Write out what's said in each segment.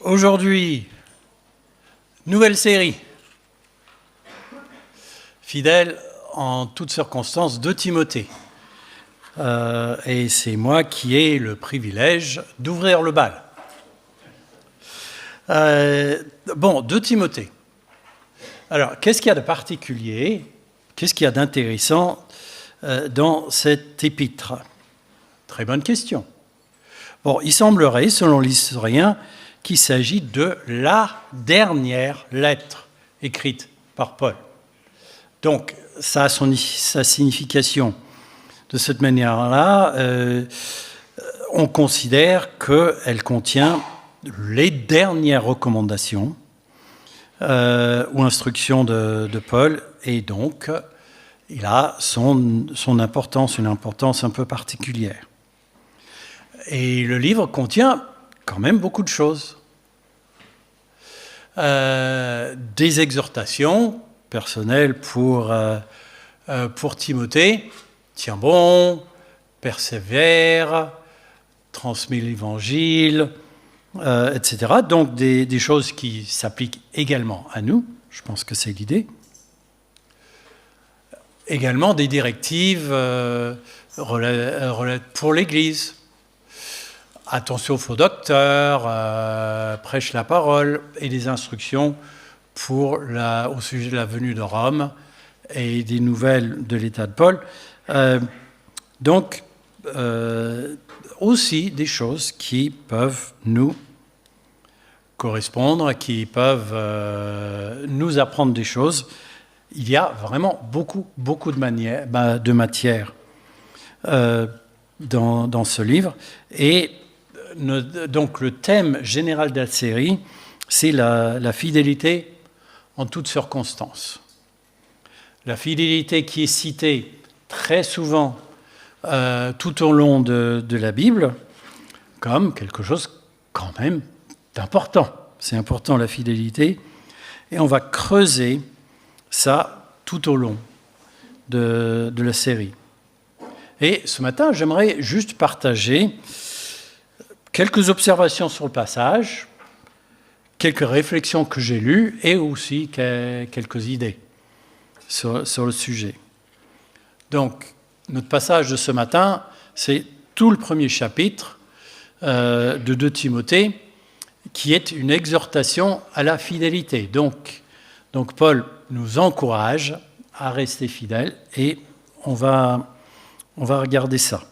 Aujourd'hui, nouvelle série, fidèle en toutes circonstances de Timothée. Et c'est moi qui ai le privilège d'ouvrir le bal. De Timothée. Alors, qu'est-ce qu'il y a de particulier, qu'est-ce qu'il y a d'intéressant dans cet épître? Très bonne question. Bon, il semblerait, selon l'historien, qu'il s'agit de la dernière lettre écrite par Paul. Donc, ça a sa signification. De cette manière-là, on considère qu'elle contient les dernières recommandations ou instructions de Paul, et donc il a son importance, une importance un peu particulière. Et le livre contient quand même beaucoup de choses. Des exhortations personnelles pour Timothée. Tiens bon, persévère, transmets l'évangile, etc. Donc des choses qui s'appliquent également à nous. Je pense que c'est l'idée. Également des directives pour l'Église. Attention aux faux docteurs, prêche la parole, et des instructions au sujet de la venue de Rome et des nouvelles de l'état de Paul. Aussi des choses qui peuvent nous correspondre, qui peuvent nous apprendre des choses. Il y a vraiment beaucoup de matière dans ce livre. Et donc le thème général de la série, c'est la fidélité en toutes circonstances. La fidélité qui est citée très souvent tout au long de la Bible comme quelque chose quand même d'important. C'est important, la fidélité. Et on va creuser ça tout au long de la série. Et ce matin, j'aimerais juste partager quelques observations sur le passage, quelques réflexions que j'ai lues et aussi quelques idées sur le sujet. Donc, notre passage de ce matin, c'est tout le premier chapitre de 2 Timothée, qui est une exhortation à la fidélité. Donc Paul nous encourage à rester fidèles et on va regarder ça.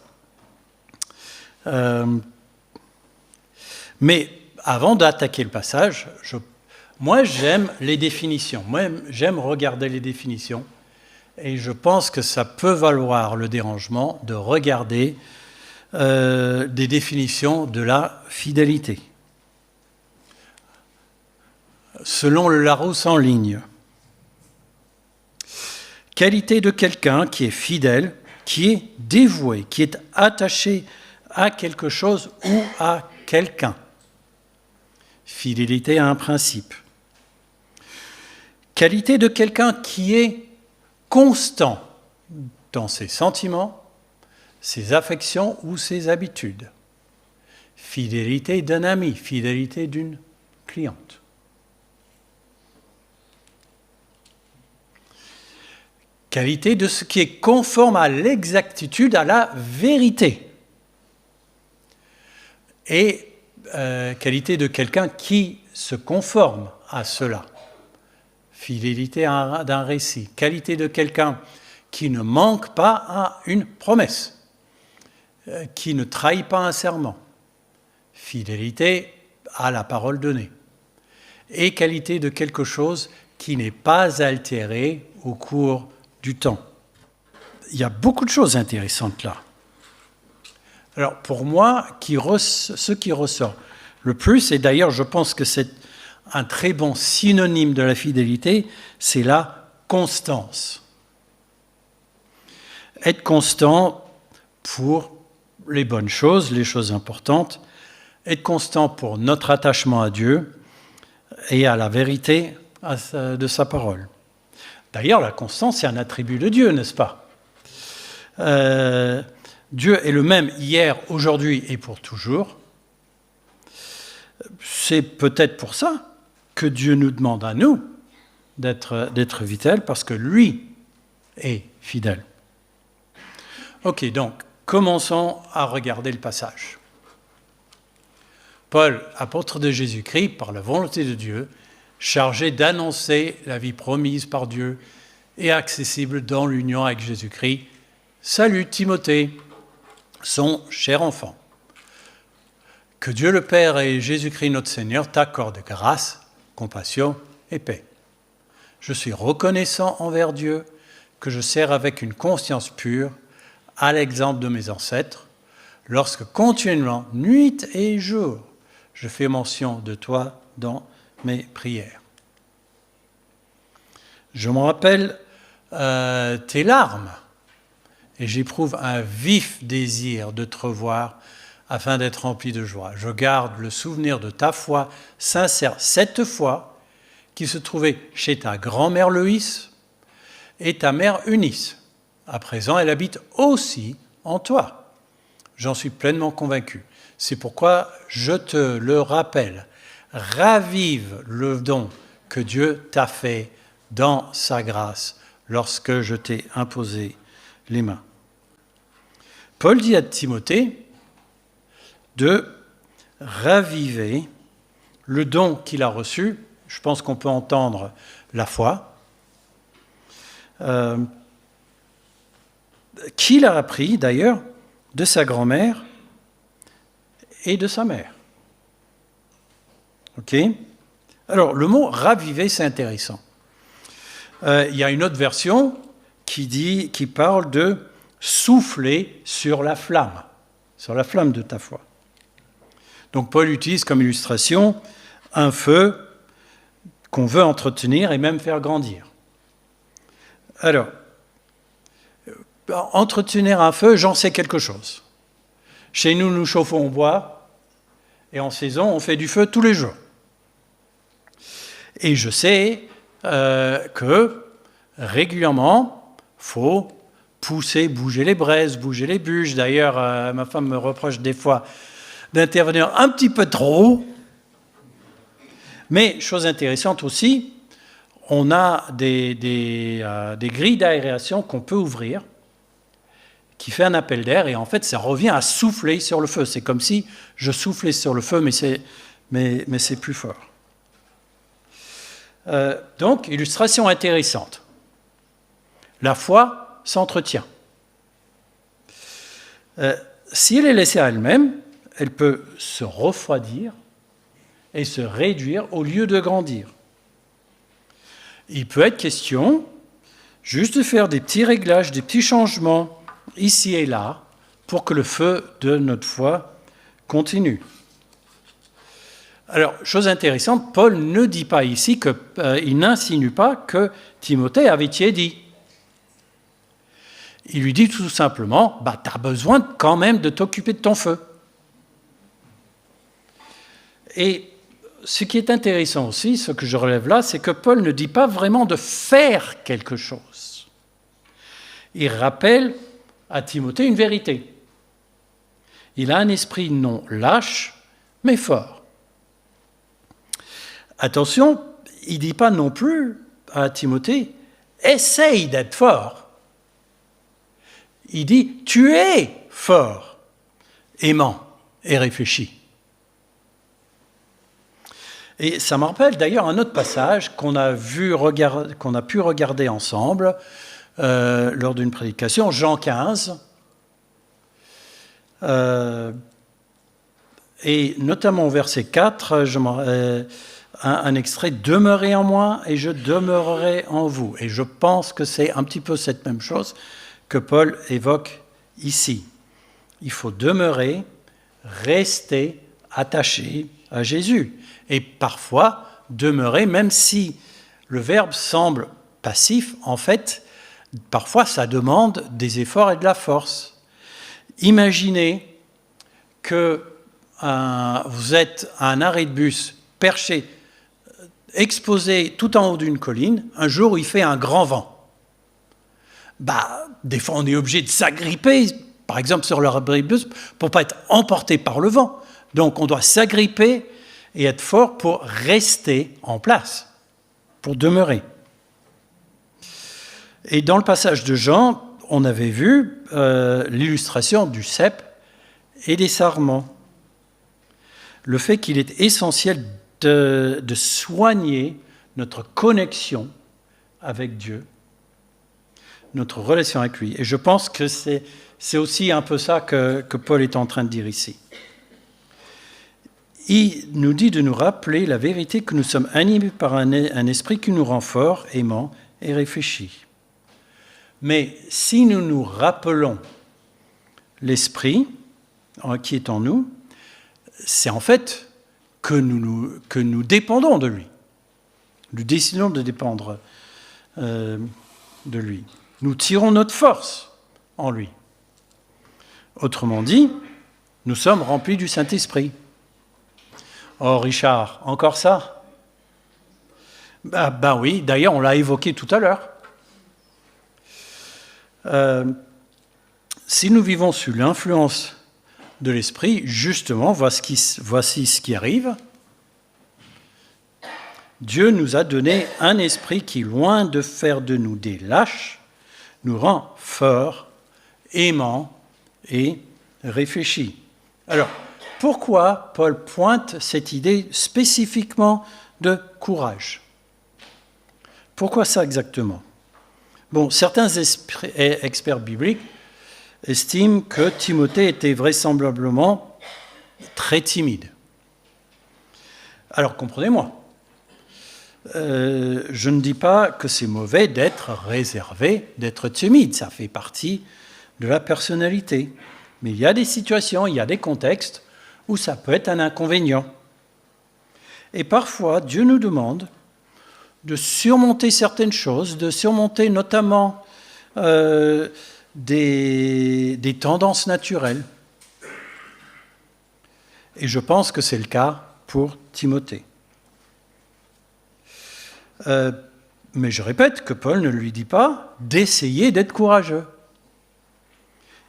Mais avant d'attaquer le passage, moi j'aime les définitions. Moi j'aime regarder les définitions. Et je pense que ça peut valoir le dérangement de regarder des définitions de la fidélité. Selon le Larousse en ligne, qualité de quelqu'un qui est fidèle, qui est dévoué, qui est attaché à quelque chose ou à quelqu'un. Fidélité à un principe. Qualité de quelqu'un qui est constant dans ses sentiments, ses affections ou ses habitudes. Fidélité d'un ami, fidélité d'une cliente. Qualité de ce qui est conforme à l'exactitude, à la vérité. Et qualité de quelqu'un qui se conforme à cela. Fidélité d'un récit. Qualité de quelqu'un qui ne manque pas à une promesse, qui ne trahit pas un serment. Fidélité à la parole donnée. Et qualité de quelque chose qui n'est pas altéré au cours du temps. Il y a beaucoup de choses intéressantes là. Alors pour moi, ce qui ressort le plus, et d'ailleurs je pense que c'est un très bon synonyme de la fidélité, c'est la constance. Être constant pour les bonnes choses, les choses importantes, être constant pour notre attachement à Dieu et à la vérité de sa parole. D'ailleurs, la constance, c'est un attribut de Dieu, n'est-ce pas ? Dieu est le même hier, aujourd'hui et pour toujours. C'est peut-être pour ça que Dieu nous demande à nous d'être fidèles, parce que lui est fidèle. Ok, donc, commençons à regarder le passage. Paul, apôtre de Jésus-Christ, par la volonté de Dieu, chargé d'annoncer la vie promise par Dieu et accessible dans l'union avec Jésus-Christ, salue Timothée, son cher enfant. Que Dieu le Père et Jésus-Christ notre Seigneur t'accordent grâce, compassion et paix. Je suis reconnaissant envers Dieu que je sers avec une conscience pure, à l'exemple de mes ancêtres, lorsque continuellement, nuit et jour, je fais mention de toi dans mes prières. Je me rappelle tes larmes, et j'éprouve un vif désir de te revoir afin d'être rempli de joie. Je garde le souvenir de ta foi sincère, cette foi qui se trouvait chez ta grand-mère Loïs et ta mère Eunice. À présent, elle habite aussi en toi. J'en suis pleinement convaincu. C'est pourquoi je te le rappelle. Ravive le don que Dieu t'a fait dans sa grâce lorsque je t'ai imposé les mains. Paul dit à Timothée de raviver le don qu'il a reçu. Je pense qu'on peut entendre la foi. Qu'il a appris d'ailleurs de sa grand-mère et de sa mère. Ok ? Alors, le mot « raviver », c'est intéressant. Il y a une autre version qui parle de « souffler sur la flamme de ta foi ». Donc, Paul utilise comme illustration un feu qu'on veut entretenir et même faire grandir. Alors, entretenir un feu, j'en sais quelque chose. Chez nous, nous chauffons au bois, et en saison, on fait du feu tous les jours. Et je sais que régulièrement, il faut pousser, bouger les braises, bouger les bûches. D'ailleurs, ma femme me reproche des fois d'intervenir un petit peu trop. Mais, chose intéressante aussi, on a des grilles d'aération qu'on peut ouvrir, qui fait un appel d'air, et en fait, ça revient à souffler sur le feu. C'est comme si je soufflais sur le feu, mais c'est plus fort. Donc, illustration intéressante. La foi s'entretient. Si elle est laissée à elle-même, elle peut se refroidir et se réduire au lieu de grandir. Il peut être question juste de faire des petits réglages, des petits changements ici et là pour que le feu de notre foi continue. Alors, chose intéressante, Paul ne dit pas ici il n'insinue pas que Timothée avait tiédi. Il lui dit tout simplement, tu as besoin quand même de t'occuper de ton feu. Et ce qui est intéressant aussi, ce que je relève là, c'est que Paul ne dit pas vraiment de faire quelque chose. Il rappelle à Timothée une vérité. Il a un esprit non lâche, mais fort. Attention, il ne dit pas non plus à Timothée, essaye d'être fort. Il dit, tu es fort, aimant et réfléchi. Et ça me rappelle d'ailleurs un autre passage qu'on a pu regarder ensemble lors d'une prédication, Jean 15, et notamment au verset 4, un extrait « Demeurez en moi et je demeurerai en vous ». Et je pense que c'est un petit peu cette même chose que Paul évoque ici. Il faut demeurer, rester attaché à Jésus. Et parfois, demeurer, même si le verbe semble passif, en fait, parfois ça demande des efforts et de la force. Imaginez que vous êtes à un arrêt de bus, perché, exposé tout en haut d'une colline, un jour où il fait un grand vent. Des fois, on est obligé de s'agripper, par exemple sur l'arrêt de bus, pour ne pas être emporté par le vent. Donc, on doit s'agripper et être fort pour rester en place, pour demeurer. Et dans le passage de Jean, on avait vu l'illustration du cep et des sarments. Le fait qu'il est essentiel de soigner notre connexion avec Dieu, notre relation avec lui. Et je pense que c'est aussi un peu ça que Paul est en train de dire ici. Il nous dit de nous rappeler la vérité que nous sommes animés par un esprit qui nous rend forts, aimants et réfléchis. Mais si nous nous rappelons l'esprit qui est en nous, c'est en fait que nous dépendons de lui. Nous décidons de dépendre de lui. Nous tirons notre force en lui. Autrement dit, nous sommes remplis du Saint-Esprit. Oh Richard, encore ça ? Ben oui, d'ailleurs on l'a évoqué tout à l'heure. Si nous vivons sous l'influence de l'esprit, justement, voici ce qui arrive. Dieu nous a donné un esprit qui, loin de faire de nous des lâches, nous rend forts, aimants et réfléchis. Alors, pourquoi Paul pointe cette idée spécifiquement de courage ? Pourquoi ça exactement ? Bon, certains experts bibliques estiment que Timothée était vraisemblablement très timide. Alors, comprenez-moi, je ne dis pas que c'est mauvais d'être réservé, d'être timide, ça fait partie de la personnalité. Mais il y a des situations, il y a des contextes où ça peut être un inconvénient. Et parfois, Dieu nous demande de surmonter certaines choses, de surmonter notamment des tendances naturelles. Et je pense que c'est le cas pour Timothée. Mais je répète que Paul ne lui dit pas d'essayer d'être courageux.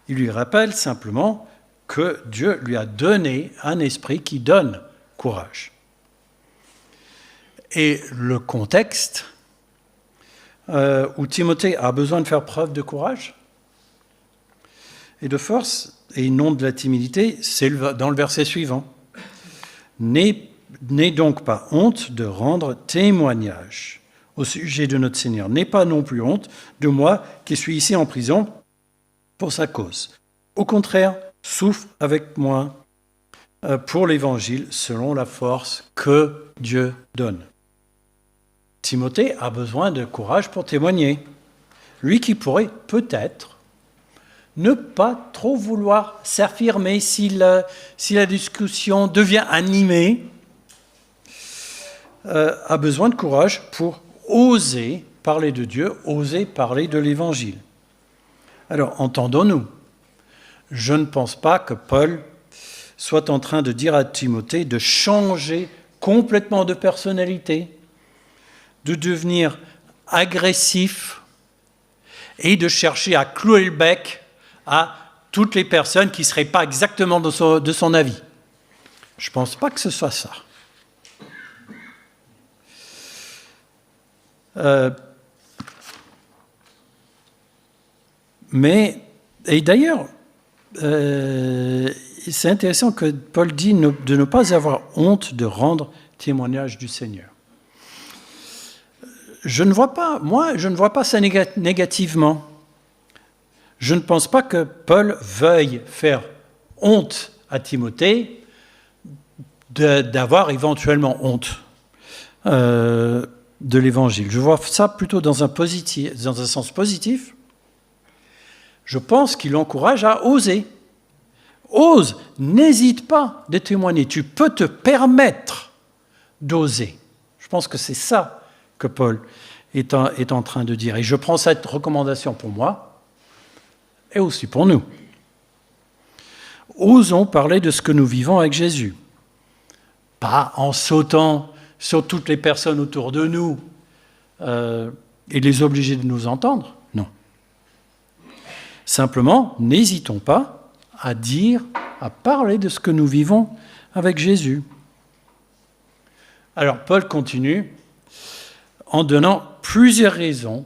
Il lui rappelle simplement que Dieu lui a donné un esprit qui donne courage. Et le contexte où Timothée a besoin de faire preuve de courage et de force, et non de la timidité, c'est dans le verset suivant. N'aie donc pas honte de rendre témoignage au sujet de notre Seigneur. N'aie pas non plus honte de moi qui suis ici en prison pour sa cause. Au contraire, souffre avec moi pour l'Évangile selon la force que Dieu donne. Timothée a besoin de courage pour témoigner. Lui qui pourrait peut-être ne pas trop vouloir s'affirmer si la discussion devient animée, a besoin de courage pour oser parler de Dieu, oser parler de l'Évangile. Alors, entendons-nous, je ne pense pas que Paul soit en train de dire à Timothée de changer complètement de personnalité, de devenir agressif et de chercher à clouer le bec à toutes les personnes qui ne seraient pas exactement de son avis. Je ne pense pas que ce soit ça. Et d'ailleurs, c'est intéressant que Paul dit de ne pas avoir honte de rendre témoignage du Seigneur. Je ne vois pas ça négativement. Je ne pense pas que Paul veuille faire honte à Timothée d'avoir éventuellement honte de l'Évangile. Je vois ça plutôt dans un sens positif. Je pense qu'il l'encourage à oser. Ose, n'hésite pas de témoigner. Tu peux te permettre d'oser. Je pense que c'est ça que Paul est en train de dire. Et je prends cette recommandation pour moi et aussi pour nous. Osons parler de ce que nous vivons avec Jésus. Pas en sautant sur toutes les personnes autour de nous et les obliger de nous entendre. Non. Simplement, n'hésitons pas à parler de ce que nous vivons avec Jésus. Alors, Paul continue en donnant plusieurs raisons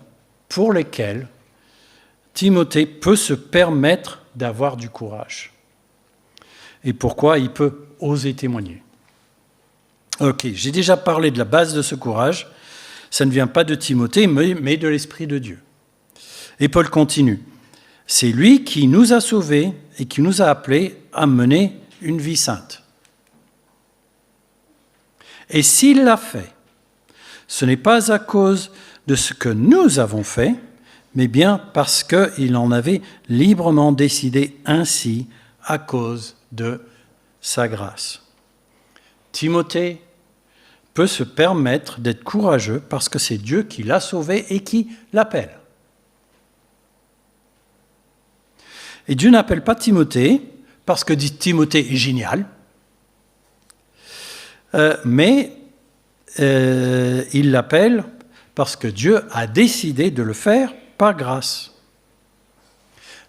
pour lesquelles Timothée peut se permettre d'avoir du courage. Et pourquoi il peut oser témoigner. Ok, j'ai déjà parlé de la base de ce courage. Ça ne vient pas de Timothée, mais de l'Esprit de Dieu. Et Paul continue. C'est lui qui nous a sauvés et qui nous a appelés à mener une vie sainte. Et s'il l'a fait, ce n'est pas à cause de ce que nous avons fait, mais bien parce qu'il en avait librement décidé ainsi à cause de sa grâce. Timothée peut se permettre d'être courageux parce que c'est Dieu qui l'a sauvé et qui l'appelle. Et Dieu n'appelle pas Timothée parce que Timothée est génial, mais il l'appelle parce que Dieu a décidé de le faire par grâce.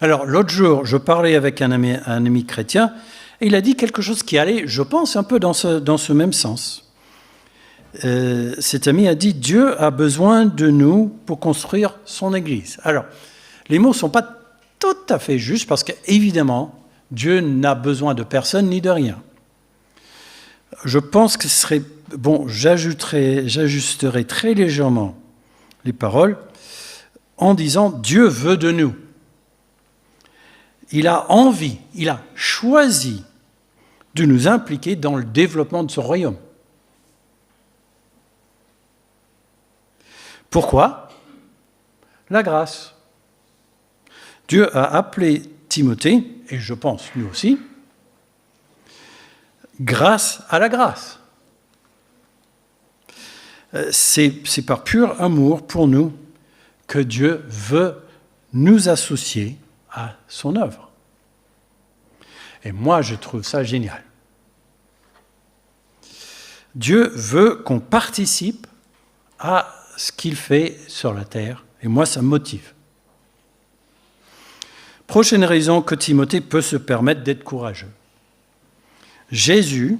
Alors, l'autre jour, je parlais avec un ami chrétien, et il a dit quelque chose qui allait, je pense, un peu dans ce même sens. Cet ami a dit « Dieu a besoin de nous pour construire son Église ». Alors, les mots ne sont pas tout à fait justes, parce qu'évidemment, Dieu n'a besoin de personne ni de rien. Je pense que ce serait... Bon, j'ajusterai très légèrement les paroles en disant « Dieu veut de nous ». Il a envie, il a choisi de nous impliquer dans le développement de son royaume. Pourquoi ? La grâce. Dieu a appelé Timothée, et je pense nous aussi, grâce à la grâce. C'est par pur amour pour nous que Dieu veut nous associer à son œuvre. Et moi, je trouve ça génial. Dieu veut qu'on participe à ce qu'il fait sur la terre, et moi, ça me motive. Prochaine raison que Timothée peut se permettre d'être courageux. Jésus,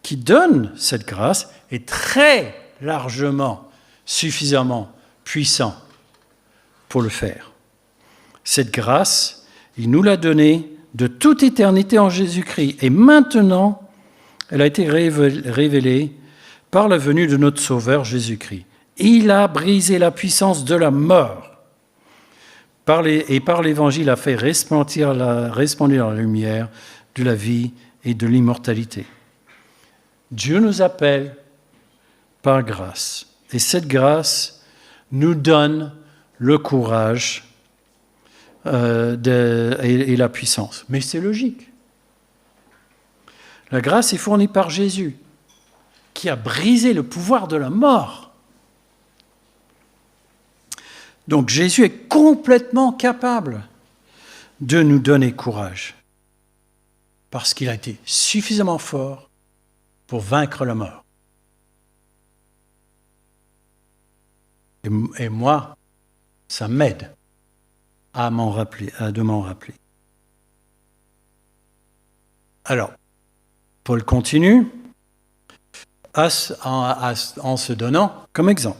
qui donne cette grâce, est très largement, suffisamment puissant pour le faire. Cette grâce, il nous l'a donnée de toute éternité en Jésus-Christ. Et maintenant, elle a été révélée par la venue de notre Sauveur Jésus-Christ. Il a brisé la puissance de la mort. Et par l'Évangile a fait resplendir la lumière de la vie et de l'immortalité. Dieu nous appelle par grâce. Et cette grâce nous donne le courage et la puissance. Mais c'est logique. La grâce est fournie par Jésus, qui a brisé le pouvoir de la mort. Donc Jésus est complètement capable de nous donner courage, parce qu'il a été suffisamment fort pour vaincre la mort. Et moi, ça m'aide à m'en rappeler. Alors, Paul continue en se donnant comme exemple.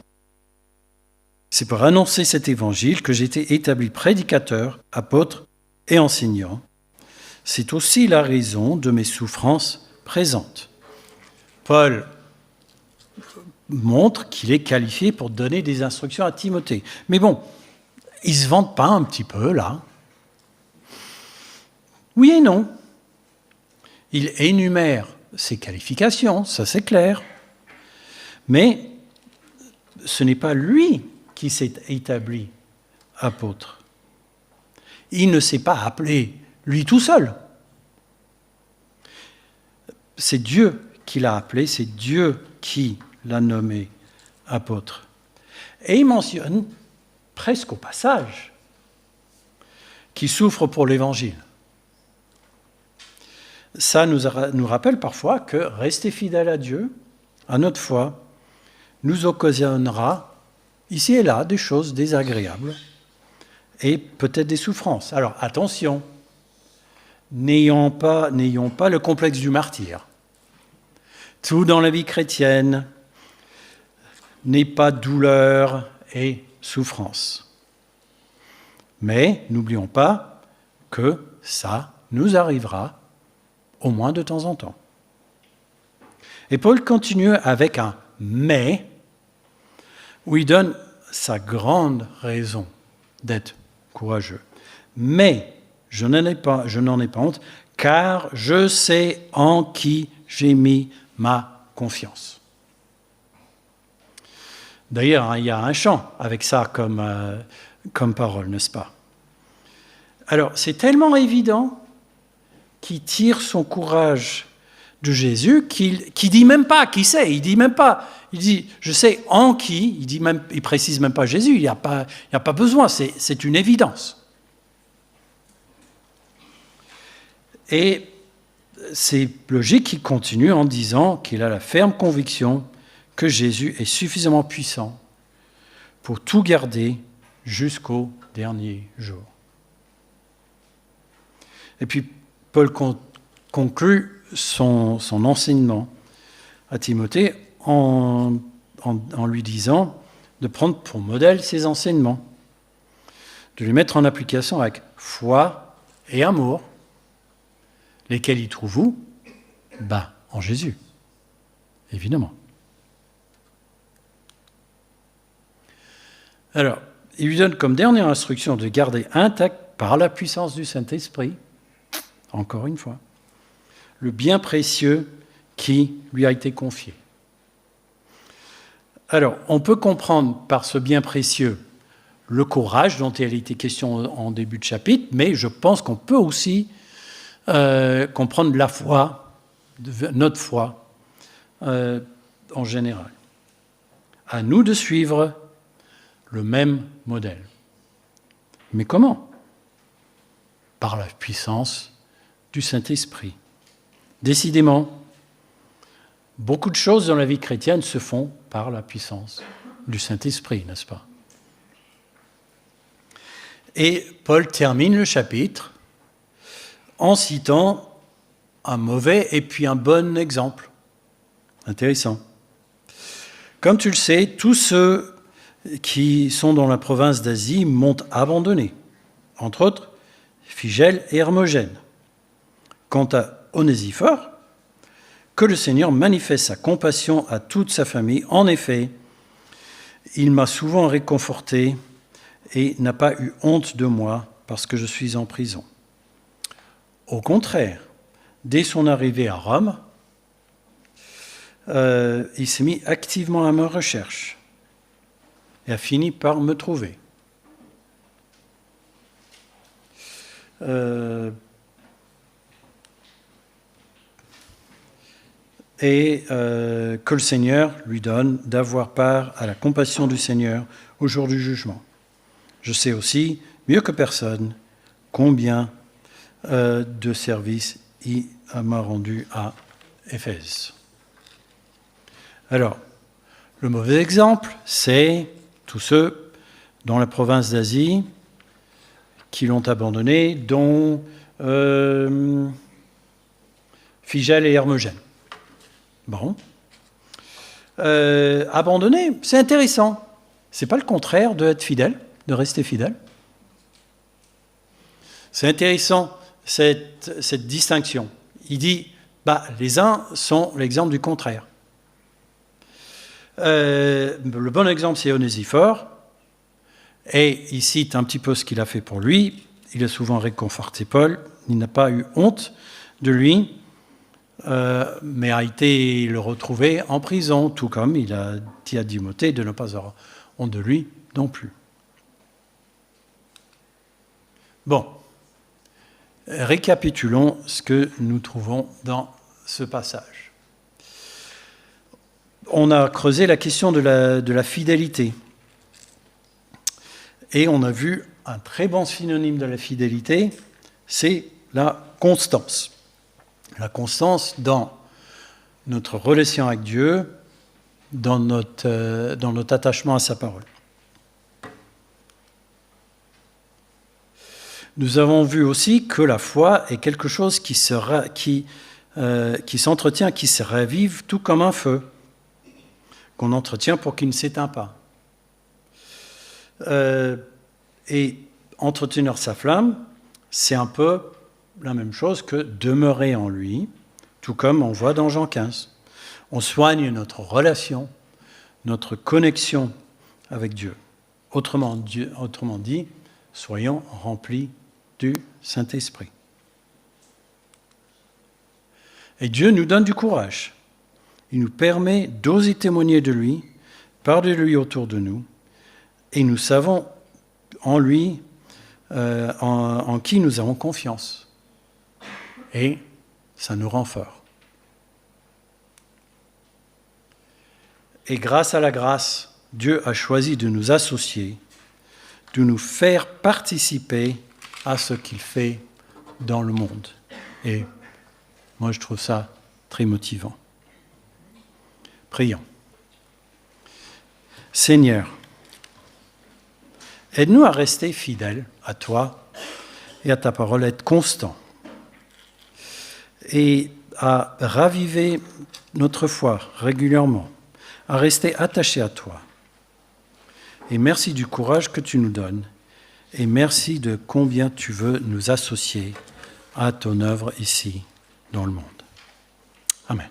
C'est pour annoncer cet évangile que j'ai été établi prédicateur, apôtre et enseignant. C'est aussi la raison de mes souffrances présentes. Paul montre qu'il est qualifié pour donner des instructions à Timothée. Mais bon, il ne se vante pas un petit peu, là? Oui et non. Il énumère ses qualifications, ça c'est clair. Mais ce n'est pas lui qui s'est établi apôtre. Il ne s'est pas appelé lui tout seul. C'est Dieu qui l'a appelé, c'est Dieu qui l'a nommé apôtre. Et il mentionne presque au passage qu'il souffre pour l'Évangile. Ça nous rappelle parfois que rester fidèle à Dieu, à notre foi, nous occasionnera ici et là des choses désagréables et peut-être des souffrances. Alors attention, n'ayons pas le complexe du martyr. Tout dans la vie chrétienne n'est pas douleur et souffrance. Mais n'oublions pas que ça nous arrivera au moins de temps en temps. Et Paul continue avec un « mais » où il donne sa grande raison d'être courageux. Mais je n'en ai pas honte, car je sais en qui j'ai mis ma confiance. D'ailleurs, il y a un chant avec ça comme parole, n'est-ce pas? Alors, c'est tellement évident qu'il tire son courage de Jésus qu'il dit même pas qui c'est, il dit même pas, il dit je sais en qui, il précise même pas Jésus, il n'y a pas besoin, c'est une évidence. Et c'est logique qu'il continue en disant qu'il a la ferme conviction que Jésus est suffisamment puissant pour tout garder jusqu'au dernier jour. Et puis Paul conclut son enseignement à Timothée en lui disant de prendre pour modèle ses enseignements, de les mettre en application avec foi et amour, lesquels y trouvent-vous ? En Jésus, évidemment. Alors, il lui donne comme dernière instruction de garder intact par la puissance du Saint-Esprit, encore une fois, le bien précieux qui lui a été confié. Alors, on peut comprendre par ce bien précieux le courage dont il a été question en début de chapitre, mais je pense qu'on peut aussi comprendre la foi, notre foi en général. À nous de suivre le même modèle. Mais comment ? Par la puissance du Saint-Esprit. Décidément, beaucoup de choses dans la vie chrétienne se font par la puissance du Saint-Esprit, n'est-ce pas ? Et Paul termine le chapitre en citant un mauvais et puis un bon exemple. Intéressant. Comme tu le sais, tous ceux qui sont dans la province d'Asie m'ont abandonné, entre autres Phygèle et Hermogène. Quant à Onésiphore, que le Seigneur manifeste sa compassion à toute sa famille. En effet, il m'a souvent réconforté et n'a pas eu honte de moi parce que je suis en prison. Au contraire, dès son arrivée à Rome, il s'est mis activement à ma recherche et a fini par me trouver. Et que le Seigneur lui donne d'avoir part à la compassion du Seigneur au jour du jugement. Je sais aussi, mieux que personne, combien de services il m'a rendu à Éphèse. Alors, le mauvais exemple, c'est tous ceux dans la province d'Asie qui l'ont abandonné, dont Phygèle et Hermogène. Bon. Abandonner, c'est intéressant. C'est pas le contraire de être fidèle, de rester fidèle. C'est intéressant, cette distinction. Il dit, les uns sont l'exemple du contraire. Le bon exemple, c'est Onésiphore. Et il cite un petit peu ce qu'il a fait pour lui. Il a souvent réconforté Paul. Il n'a pas eu honte de lui. Mais a été le retrouver en prison, tout comme il a dit à Timothée de ne pas avoir honte de lui non plus. Bon, récapitulons ce que nous trouvons dans ce passage. On a creusé la question de la fidélité. Et on a vu un très bon synonyme de la fidélité, c'est la constance. La constance dans notre relation avec Dieu, dans notre attachement à sa parole. Nous avons vu aussi que la foi est quelque chose qui s'entretient, qui se ravive tout comme un feu. qu'on entretient pour qu'il ne s'éteint pas. Et entretenir sa flamme, c'est un peu la même chose que demeurer en lui, tout comme on voit dans Jean 15. On soigne notre relation, notre connexion avec Dieu. Autrement dit, soyons remplis du Saint-Esprit. Et Dieu nous donne du courage. Il nous permet d'oser témoigner de lui, par de lui autour de nous, et nous savons en lui, en qui nous avons confiance. Et ça nous rend forts. Et grâce à la grâce, Dieu a choisi de nous associer, de nous faire participer à ce qu'il fait dans le monde. Et moi, je trouve ça très motivant. Prions. Seigneur, aide-nous à rester fidèles à toi et à ta parole, à être constants et à raviver notre foi régulièrement, à rester attachés à toi. Et merci du courage que tu nous donnes et merci de combien tu veux nous associer à ton œuvre ici dans le monde. Amen.